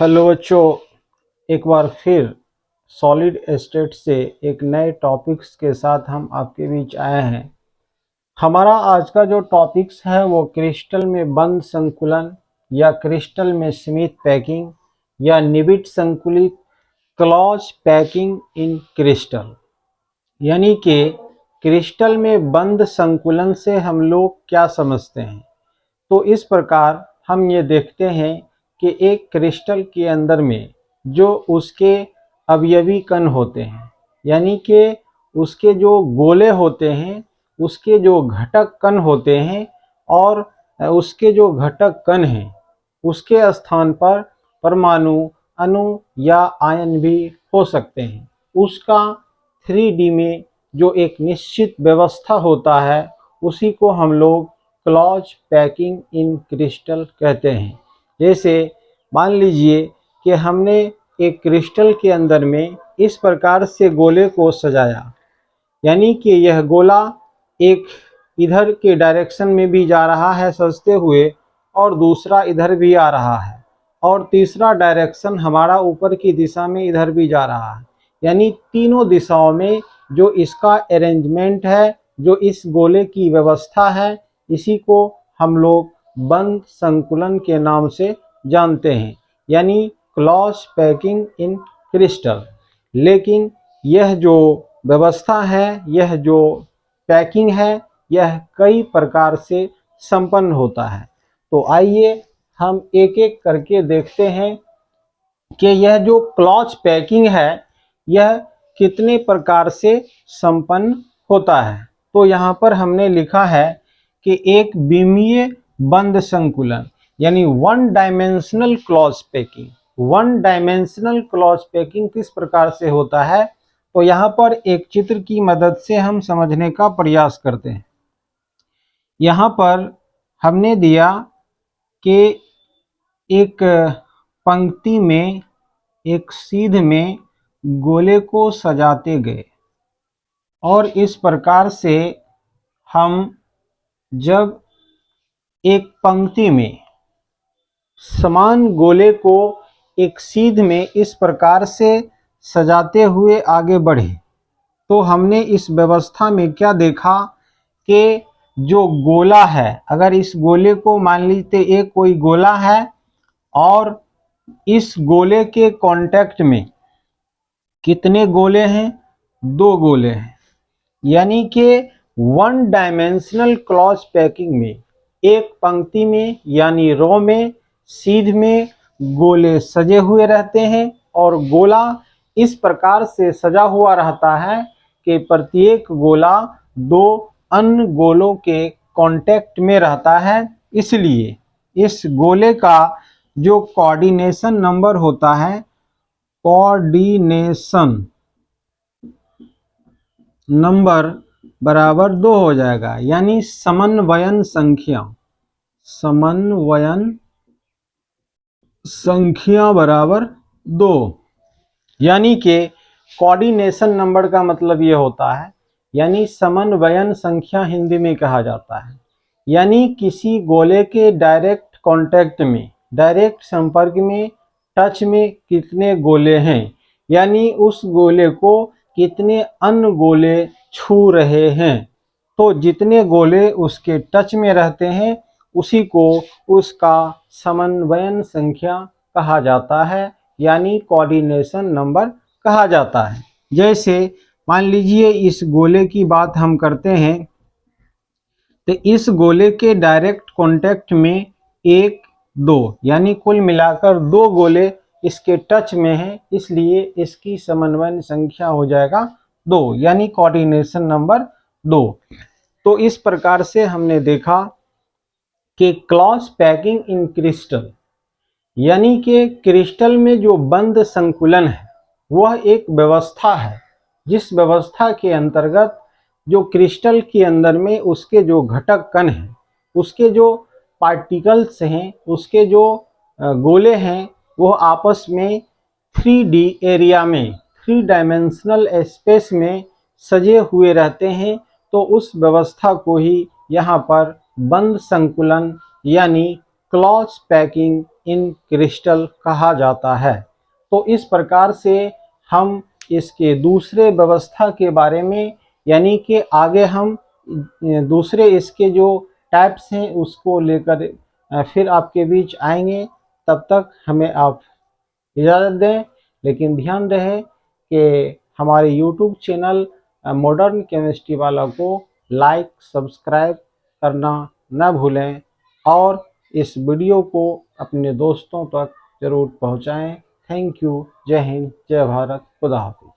Hello बच्चों, एक बार फिर सॉलिड स्टेट से एक नए टॉपिक्स के साथ हम आपके बीच आए हैं। हमारा आज का जो टॉपिक्स है वो क्रिस्टल में बंद संकुलन या क्रिस्टल में सीमित पैकिंग या निबिड संकुलित क्लॉज पैकिंग इन क्रिस्टल, यानी कि क्रिस्टल में बंद संकुलन से हम लोग क्या समझते हैं। तो इस प्रकार हम ये देखते हैं कि एक क्रिस्टल के अंदर में जो उसके अवयवी कण होते हैं, यानी कि उसके जो गोले होते हैं, उसके जो घटक कण होते हैं और उसके जो घटक कण हैं उसके स्थान पर परमाणु, अणु या आयन भी हो सकते हैं। उसका 3D में जो एक निश्चित व्यवस्था होता है उसी को हम लोग क्लॉज पैकिंग इन क्रिस्टल कहते हैं। जैसे मान लीजिए कि हमने एक क्रिस्टल के अंदर में इस प्रकार से गोले को सजाया, यानी कि यह गोला एक इधर के डायरेक्शन में भी जा रहा है सजते हुए और दूसरा इधर भी आ रहा है और तीसरा डायरेक्शन हमारा ऊपर की दिशा में इधर भी जा रहा है, यानी तीनों दिशाओं में जो इसका अरेंजमेंट है, जो इस गोले की व्यवस्था है, इसी को हम लोग बंद संकुलन के नाम से जानते हैं, यानी क्लॉज पैकिंग इन क्रिस्टल। लेकिन यह जो व्यवस्था है, यह जो पैकिंग है, यह कई प्रकार से संपन्न होता है। तो आइए हम एक एक करके देखते हैं कि यह जो क्लॉज पैकिंग है यह कितने प्रकार से संपन्न होता है। तो यहाँ पर हमने लिखा है कि एक विमीय बंद संकुलन, यानी one dimensional clause packing. One dimensional clause packing किस प्रकार से होता है, तो यहाँ पर एक चित्र की मदद से हम समझने का प्रयास करते हैं। यहाँ पर हमने दिया कि एक पंक्ति में एक सीध में गोले को सजाते गए और इस प्रकार से हम जब एक पंक्ति में समान गोले को एक सीध में इस प्रकार से सजाते हुए आगे बढ़े तो हमने इस व्यवस्था में क्या देखा कि जो गोला है, अगर इस गोले को मान लीजिए एक कोई गोला है और इस गोले के कांटेक्ट में कितने गोले हैं, दो गोले हैं, यानी कि वन डायमेंशनल क्लॉज पैकिंग में एक पंक्ति में यानी रो में सीध में गोले सजे हुए रहते हैं और गोला इस प्रकार से सजा हुआ रहता है कि प्रत्येक गोला दो अन्य गोलों के कांटेक्ट में रहता है। इसलिए इस गोले का जो कोऑर्डिनेशन नंबर होता है, कोऑर्डिनेशन नंबर बराबर 2 हो जाएगा, यानी समन्वयन संख्या, समन्वयन संख्या बराबर 2। यानी कि कोऑर्डिनेशन नंबर का मतलब ये होता है, यानी समन्वयन संख्या हिंदी में कहा जाता है, यानी किसी गोले के डायरेक्ट कांटेक्ट में, डायरेक्ट संपर्क में, टच में कितने गोले हैं, यानी उस गोले को कितने अन्य गोले छू रहे हैं। तो जितने गोले उसके टच में रहते हैं उसी को उसका समन्वयन संख्या कहा जाता है, यानी कोऑर्डिनेशन नंबर कहा जाता है। जैसे मान लीजिए इस गोले की बात हम करते हैं तो इस गोले के डायरेक्ट कांटेक्ट में 1, 2, यानी कुल मिलाकर 2 गोले इसके टच में हैं, इसलिए इसकी समन्वयन संख्या हो जाएगा 2, यानी कोऑर्डिनेशन नंबर 2। तो इस प्रकार से हमने देखा कि क्लॉज पैकिंग इन क्रिस्टल, यानी कि क्रिस्टल में जो बंद संकुलन है वह एक व्यवस्था है, जिस व्यवस्था के अंतर्गत जो क्रिस्टल के अंदर में उसके जो घटक कण हैं, उसके जो पार्टिकल्स हैं, उसके जो गोले हैं, वो आपस में 3D एरिया में, 3 डायमेंशनल स्पेस में सजे हुए रहते हैं। तो उस व्यवस्था को ही यहाँ पर बंद संकुलन यानी क्लॉज पैकिंग इन क्रिस्टल कहा जाता है। तो इस प्रकार से हम इसके दूसरे व्यवस्था के बारे में, यानी कि आगे हम दूसरे इसके जो टाइप्स हैं उसको लेकर फिर आपके बीच आएंगे। तब तक हमें आप इजाज़त दें, लेकिन ध्यान रहे कि हमारे यूट्यूब चैनल मॉडर्न केमिस्ट्री वाला को लाइक सब्सक्राइब करना न भूलें और इस वीडियो को अपने दोस्तों तक ज़रूर पहुंचाएं। Thank you. जय हिंद, जय भारत, खुदा हाफिज़।